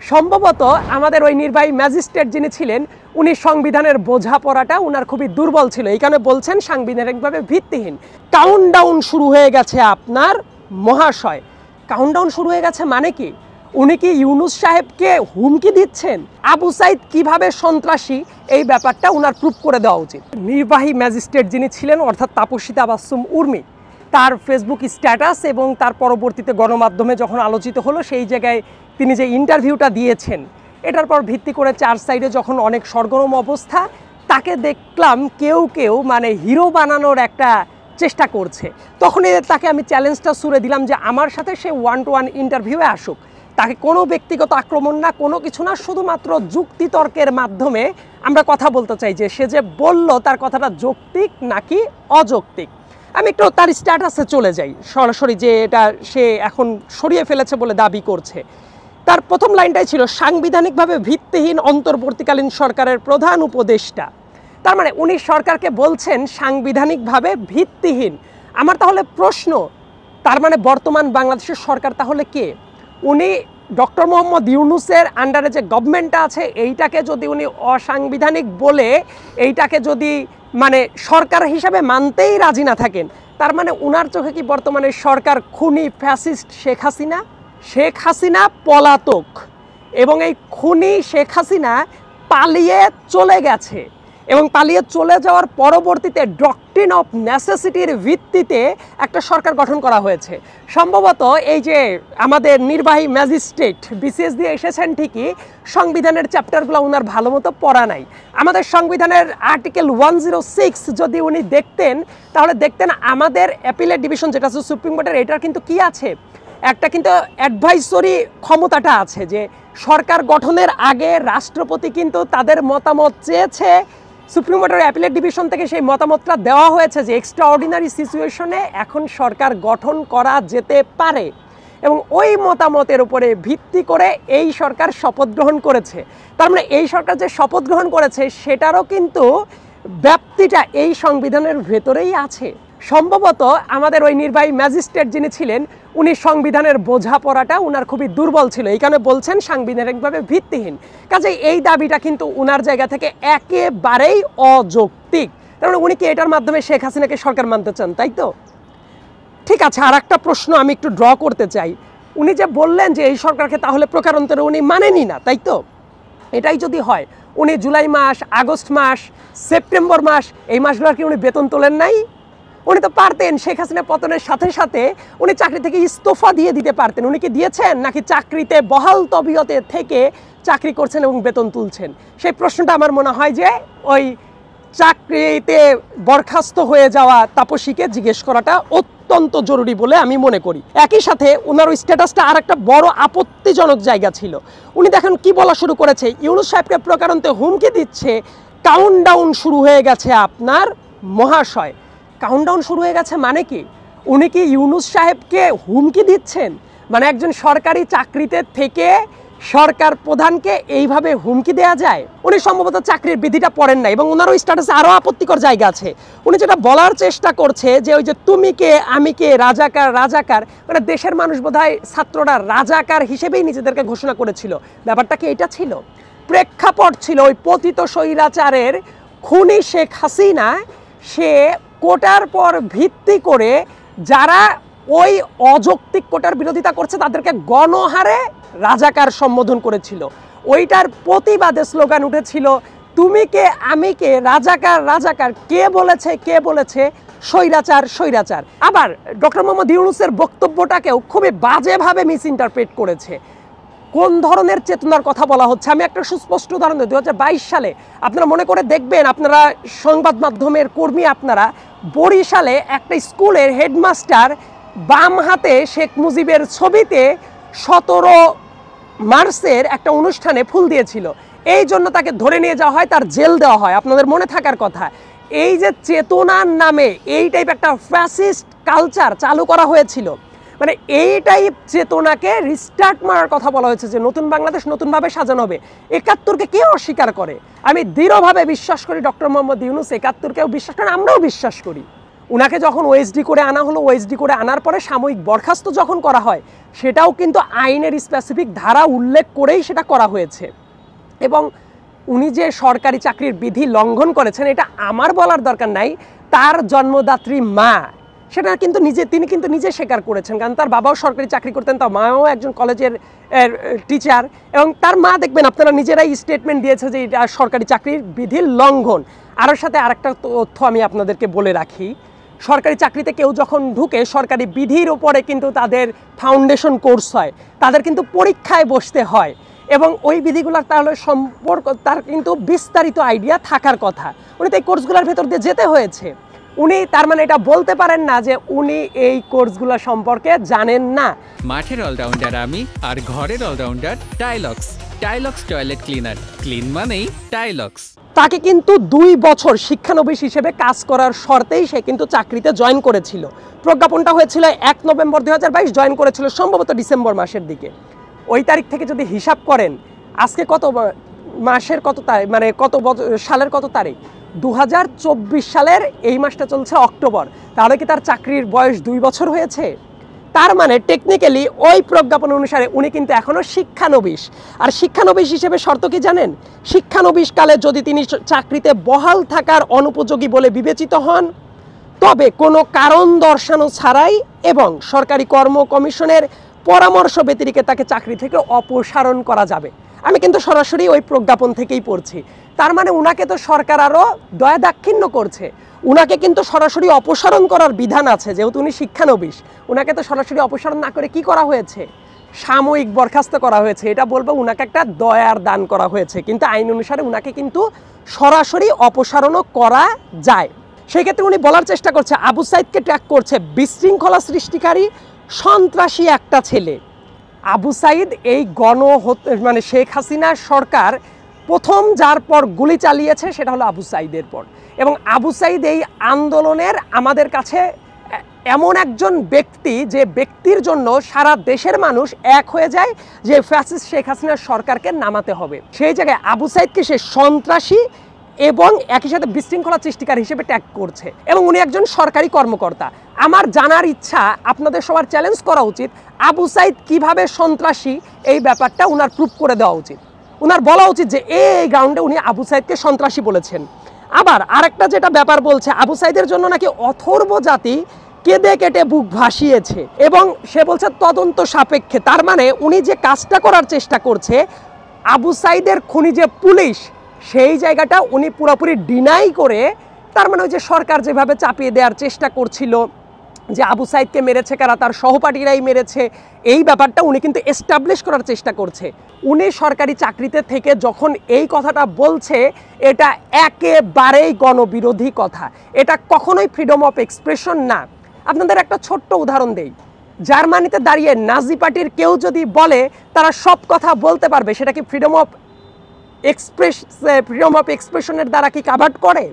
সম্ভবত আমাদের ওই নির্বাহী ম্যাজিস্ট্রেট যিনি ছিলেন উনি সংবিধানের বোঝাপড়াটা উনার খুবই দুর্বল ছিল, এই কারণে বলছেন সাংবিধানিকভাবে ভিত্তিহীন। কাউন্টডাউন শুরু হয়ে গেছে আপনার মহাশয়। কাউন্টডাউন শুরু হয়ে গেছে মানে কি? উনি কি ইউনূস সাহেবকে হুমকি দিচ্ছেন? আবু সাইদ কিভাবে সন্ত্রাসী এই ব্যাপারটা উনার প্রুফ করে দেওয়া উচিত। নির্বাহী ম্যাজিস্ট্রেট যিনি ছিলেন অর্থাৎ তাপসী তাবাসসুম উর্মি, তার ফেসবুক স্ট্যাটাস এবং তার পরবর্তীতে গণমাধ্যমে যখন আলোচিত হলো সেই জায়গায় তিনি যে ইন্টারভিউটা দিয়েছেন এটার পর ভিত্তি করে চার সাইডে যখন অনেক সরগরম অবস্থা, তাকে দেখলাম কেউ কেউ মানে হিরো বানানোর একটা চেষ্টা করছে। তখনই তাকে আমি চ্যালেঞ্জটা ছুড়ে দিলাম যে আমার সাথে সে 1-to-1 ইন্টারভিউয়ে আসুক, তাকে কোনো ব্যক্তিগত আক্রমণ না, কোনো কিছু না, শুধুমাত্র যুক্তিতর্কের মাধ্যমে আমরা কথা বলতে চাই যে সে যে বলল তার কথাটা যৌক্তিক নাকি অযৌক্তিক। আমি একটু তার স্ট্যাটাসে চলে যাই সরাসরি, যে এটা সে এখন সরিয়ে ফেলেছে বলে দাবি করছে। তার প্রথম লাইনটাই ছিল সাংবিধানিকভাবে ভিত্তিহীন অন্তর্বর্তীকালীন সরকারের প্রধান উপদেষ্টা। তার মানে উনি সরকারকে বলছেন সাংবিধানিকভাবে ভিত্তিহীন। আমার তাহলে প্রশ্ন, তার মানে বর্তমান বাংলাদেশের সরকার তাহলে কে? উনি ডক্টর মোহাম্মদ ইউনূসের আন্ডারে যে গভর্নমেন্টটা আছে এইটাকে যদি উনি অসাংবিধানিক বলে এইটাকে যদি মানে সরকার হিসাবে মানতেই রাজি না থাকেন, তার মানে উনার চোখে কি বর্তমানে সরকার খুনি ফ্যাসিস্ট শেখ হাসিনা? শেখ হাসিনা পলাতক এবং এই খুনি শেখ হাসিনা পালিয়ে চলে গেছে এবং পালিয়ে চলে যাওয়ার পরবর্তীতে ডক্ট্রিন অফ নেসেসিটির ভিত্তিতে একটা সরকার গঠন করা হয়েছে। সম্ভবত এই যে আমাদের নির্বাহী ম্যাজিস্ট্রেট বিসিএস দিয়ে এসেছেন ঠিকই, সংবিধানের চ্যাপ্টারগুলো ওনার ভালো মতো পড়া নাই। আমাদের সংবিধানের আর্টিকেল 106 যদি উনি দেখতেন তাহলে দেখতেন আমাদের অ্যাপিলেট ডিভিশন যেটা আছে সুপ্রিম কোর্টের, এটার কিন্তু কি আছে, একটা কিন্তু অ্যাডভাইসরি ক্ষমতাটা আছে যে সরকার গঠনের আগে রাষ্ট্রপতি কিন্তু তাদের মতামত চেয়েছে, সুপ্রিম কোর্টের অ্যাপিলেট ডিভিশন থেকে সেই মতামতটা দেওয়া হয়েছে যে এক্সট্রা অর্ডিনারি সিচুয়েশনে এখন সরকার গঠন করা যেতে পারে এবং ওই মতামতের উপরে ভিত্তি করে এই সরকার শপথ গ্রহণ করেছে। তার মানে এই সরকার যে শপথ গ্রহণ করেছে সেটারও কিন্তু ব্যাপ্তিটা এই সংবিধানের ভেতরেই আছে। সম্ভবত আমাদের ওই নির্বাহী ম্যাজিস্ট্রেট যিনি ছিলেন উনি সংবিধানের বোঝাপড়াটা উনার খুবই দুর্বল ছিল, এই কারণে বলছেন সাংবিধানিকভাবে ভিত্তিহীন। কাজেই এই দাবিটা কিন্তু উনার জায়গা থেকে একেবারেই অযৌক্তিক। কারণ উনি কি এটার মাধ্যমে শেখ হাসিনাকে সরকার মানতে চান, তাই তো? ঠিক আছে, আর একটা প্রশ্ন আমি একটু ড্র করতে চাই। উনি যে বললেন যে এই সরকারকে তাহলে প্রকারান্তরে উনি মানেনি না, তাই তো? এটাই যদি হয়, উনি জুলাই মাস, আগস্ট মাস, সেপ্টেম্বর মাস এই মাসগুলোর কি উনি বেতন তোলেন নাই? উনি তো পারতেন শেখ হাসিনা পতনের সাথে সাথে উনি চাকরি থেকে ইস্তফা দিয়ে দিতে পারতেন। উনি কি দিয়েছেন নাকি চাকরিতে বহাল তবিয়তে থেকে চাকরি করছেন এবং বেতন তুলছেন? সেই প্রশ্নটা আমার মনে হয় যে ওই চাকরিতে বরখাস্ত হয়ে যাওয়া তাপসীকে জিজ্ঞেস করাটা অত্যন্ত জরুরি বলে আমি মনে করি। একই সাথে ওনার ওই স্ট্যাটাসটা আর একটা বড় আপত্তিজনক জায়গা ছিল। উনি দেখেন কি বলা শুরু করেছে, ইউনূস সাহেবকে প্রকারান্তে হুমকি দিচ্ছে, কাউন্টডাউন শুরু হয়ে গেছে আপনার মহাশয়। কাউন্টডাউন শুরু হয়ে গেছে মানে কি? উনি কি ইউনূস সাহেবকে হুমকি দিচ্ছেন? মানে একজন সরকারি চাকরিতে থেকে সরকার প্রধানকে এইভাবে হুমকি দেয়া যায়? উনি সম্ভবত চাকরির বিধিটা পড়েন না এবং ওনার ওই স্ট্যাটাসে আরও আপত্তিকর জায়গা আছে। উনি যেটা বলার চেষ্টা করছে যে ওই যে তুমি কে আমি কে রাজাকার রাজাকার, মানে দেশের মানুষ বোধহয় ছাত্ররা রাজাকার হিসেবেই নিজেদেরকে ঘোষণা করেছিল। ব্যাপারটা কি এটা ছিল? প্রেক্ষাপট ছিল ওই পতিত স্বৈরাচারের খুনি শেখ হাসিনা, সে কোটার পর ভিত্তি করে যারা ওই অযৌক্তিক কোটার বিরোধিতা করছে তাদেরকে গণহারে রাজাকার সম্বোধন করেছিল। ওইটার প্রতিবাদে স্লোগান উঠেছিল তুমি কে আমি কে রাজাকার রাজাকার, কে বলেছে কে বলেছে স্বৈরাচার স্বৈরাচার। আবার ডক্টর মোহাম্মদ ইউনূসের বক্তব্যটাকেও খুবই বাজেভাবে মিস ইন্টারপ্রেট করেছে। কোন ধরনের চেতনার কথা বলা হচ্ছে আমি একটা সুস্পষ্ট উদাহরণ দিই। 2022 সালে আপনারা মনে করে দেখবেন, আপনারা সংবাদ মাধ্যমের কর্মী, আপনারা বরিশালে একটা স্কুলের হেডমাস্টার বাম হাতে শেখ মুজিবের ছবিতে 17 মার্চের একটা অনুষ্ঠানে ফুল দিয়েছিল, এই জন্য তাকে ধরে নিয়ে যাওয়া হয়, তার জেল দেওয়া হয়। আপনাদের মনে থাকার কথা। এই যে চেতনার নামে এই টাইপ একটা ফ্যাসিস্ট কালচার চালু করা হয়েছিল, মানে এই টাইপ চেতনাকে রিস্টার্ট মারার কথা বলা হয়েছে যে নতুন বাংলাদেশ নতুনভাবে সাজানো হবে। 71কে কে অস্বীকার করে? আমি দৃঢ়ভাবে বিশ্বাস করি ডক্টর মোহাম্মদ ইউনূস 71কেও বিশ্বাস করেন, আমরাও বিশ্বাস করি। উনাকে যখন ওএসডি করে আনা হলো, ওএসডি করে আনার পরে সাময়িক বরখাস্ত যখন করা হয়, সেটাও কিন্তু আইনের স্পেসিফিক ধারা উল্লেখ করেই সেটা করা হয়েছে। এবং উনি যে সরকারি চাকরির বিধি লঙ্ঘন করেছেন, এটা আমার বলার দরকার নাই, তার জন্মদাত্রী মা সেটা কিন্তু তিনি কিন্তু নিজে স্বীকার করেছেন, কারণ তার বাবাও সরকারি চাকরি করতেন, তার মাও একজন কলেজের টিচার, এবং তার মা দেখবেন আপনারা নিজেরাই স্টেটমেন্ট দিয়েছে যে এটা সরকারি চাকরির বিধির লঙ্ঘন। আরও সাথে আরেকটা তথ্য আমি আপনাদেরকে বলে রাখি, সরকারি চাকরিতে কেউ যখন ঢুকে সরকারি বিধির উপরে কিন্তু তাদের ফাউন্ডেশন কোর্স হয়, তাদের কিন্তু পরীক্ষায় বসতে হয়, এবং ওই বিধিগুলোর তাহলে সম্পর্ক তার কিন্তু বিস্তারিত আইডিয়া থাকার কথা। উনি তো এই কোর্সগুলোর ভেতর দিয়ে যেতে হয়েছে, উনি তার মানে এটা বলতে পারেন না যে উনি এই কোর্সগুলো সম্পর্কে জানেন না। মাঠের অলরাউন্ডার আমি, আর ঘরের all rounder Tilex. Tilex toilet cleaner, clean মানেই টাইলক্স। তাকে কিন্তু 2 বছর শিক্ষানবিশ হিসেবে কাজ করার শর্তেই সে কিন্তু চাকরিতে জয়েন করেছিল। প্রজ্ঞাপনটা হয়েছিল 1 নভেম্বর 2022, জয়েন করেছিল সম্ভবত ডিসেম্বর মাসের দিকে। ওই তারিখ থেকে যদি হিসাব করেন আজকে কত মাসের কত তারিখ, মানে কত সালের কত তারিখ, 2024 সালের এই মাসটা চলছে অক্টোবর, তাহলে কি তার চাকরির বয়স 2 বছর হয়েছে? তার মানে টেকনিক্যালি ওই প্রজ্ঞাপন অনুসারে উনি কিন্তু এখনও শিক্ষানবিশ। আর শিক্ষানবিশ হিসেবে শর্ত কি জানেন? শিক্ষানবিশ কালে যদি তিনি চাকরিতে বহাল থাকার অনুপযোগী বলে বিবেচিত হন, তবে কোনো কারণ দর্শানো ছাড়াই এবং সরকারি কর্ম কমিশনের পরামর্শ ব্যতিরেকে তাকে চাকরি থেকে অপসারণ করা যাবে। আমি কিন্তু সরাসরি ওই প্রজ্ঞাপন থেকেই পড়ছি। তার মানে উনাকে তো সরকার আরও দয়া দাক্ষিণ্য করছে, উনাকে কিন্তু সরাসরি অপসারণ করার বিধান আছে, যেহেতু উনি শিক্ষানবিশ। উনাকে তো সরাসরি অপসারণ না করে কি করা হয়েছে? সাময়িক বরখাস্ত করা হয়েছে। এটা বলবো উনাকে একটা দয়ার দান করা হয়েছে, কিন্তু আইন অনুসারে উনাকে কিন্তু সরাসরি অপসারণও করা যায়। সেই ক্ষেত্রে উনি বলার চেষ্টা করছে আবু সাইদকে ট্র্যাক করছে বিশৃঙ্খলা সৃষ্টিকারী সন্ত্রাসী একটা ছেলে। আবু সাইদ এই মানে শেখ হাসিনার সরকার প্রথম যার পর গুলি চালিয়েছে সেটা হলো আবু সাইদের পর, এবং আবু সাইদ এই আন্দোলনের আমাদের কাছে এমন একজন ব্যক্তি যে ব্যক্তির জন্য সারা দেশের মানুষ এক হয়ে যায় যে ফ্যাসিস্ট শেখ হাসিনার সরকারকে নামাতে হবে। সেই জায়গায় আবু সাইদকে সে সন্ত্রাসী এবং একই সাথে বিশৃঙ্খলা সৃষ্টিকারী হিসেবে ট্যাগ করছে, এবং উনি একজন সরকারি কর্মকর্তা। আমার জানার ইচ্ছা, আপনাদের সবার চ্যালেঞ্জ করা উচিত, আবু সাইদ কিভাবে সন্ত্রাসী এই ব্যাপারটা উনার প্রুফ করে দেওয়া উচিত। উনার বলা উচিত যে এই গ্রাউন্ডে উনি আবু সাইদকে সন্ত্রাসী বলেছেন। আবার আরেকটা যেটা ব্যাপার বলছে, আবু সাইদের জন্য নাকি অথর্ব জাতি কেঁদে কেটে বুক ভাসিয়েছে, এবং সে বলছে তদন্ত সাপেক্ষে। তার মানে উনি যে কাজটা করার চেষ্টা করছে, আবু সাইদের খুনি যে পুলিশ, সেই জায়গাটা উনি পুরোপুরি ডিনাই করে, তার মানে ওই যে সরকার যেভাবে চাপিয়ে দেওয়ার চেষ্টা করছিল যে আবু সাইদকে মেরেছে কারা, তার সহপাঠীরাই মেরেছে, এই ব্যাপারটা উনি কিন্তু এস্টাবলিশ করার চেষ্টা করছে। উনি সরকারি চাকরিতে থেকে যখন এই কথাটা বলছে, এটা একেবারেই গণবিরোধী কথা, এটা কখনোই ফ্রিডম অফ এক্সপ্রেশন না। আপনাদের একটা ছোট্ট উদাহরণ দেই, জার্মানিতে দাঁড়িয়ে নাজি পার্টির কেউ যদি বলে তারা সব কথা বলতে পারবে, সেটা কি ফ্রিডম অফ এক্সপ্রেশনের দ্বারা কি কাভার্ড করে?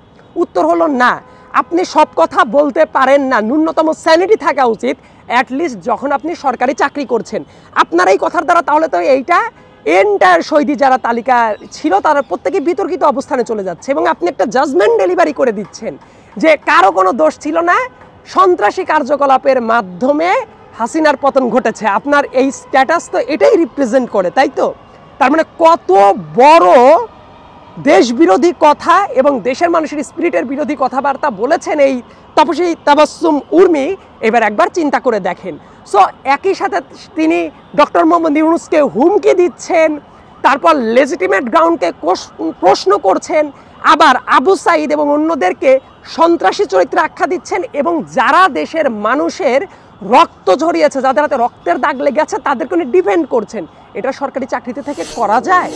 উত্তর হলো না। আপনি সব কথা বলতে পারেন না, ন্যূনতম স্যানিটি থাকা উচিত অ্যাটলিস্ট যখন আপনি সরকারি চাকরি করছেন। আপনার এই কথার দ্বারা তাহলে তো এইটা এন্টায়ার শহীদ যারা তালিকা ছিল তারা প্রত্যেকেই বিতর্কিত অবস্থানে চলে যাচ্ছে, এবং আপনি একটা জাজমেন্ট ডেলিভারি করে দিচ্ছেন যে কারো কোনো দোষ ছিল না, সন্ত্রাসী কার্যকলাপের মাধ্যমে হাসিনার পতন ঘটেছে। আপনার এই স্ট্যাটাস তো এটাই রিপ্রেজেন্ট করে, তাই তো? তার মানে কত বড় দেশ বিরোধী কথা এবং দেশের মানুষের স্পিরিটের বিরোধী কথাবার্তা বলেছেন এই তপসী তাবাসসুম উর্মি, এবার একবার চিন্তা করে দেখেন। সো একই সাথে তিনি ডক্টর মোহাম্মদ ইউনূসকে হুমকি দিচ্ছেন, তারপর লেজিটিমেট গ্রাউন্ডকে প্রশ্ন করছেন, আবার আবু সাইদ এবং অন্যদেরকে সন্ত্রাসী চরিত্রে আখ্যা দিচ্ছেন, এবং যারা দেশের মানুষের রক্ত ঝরিয়েছে, যাদের হাতে রক্তের দাগ লেগে আছে, তাদেরকে উনি ডিফেন্ড করছেন। এটা সরকারি চাকরিতে থেকে করা যায়?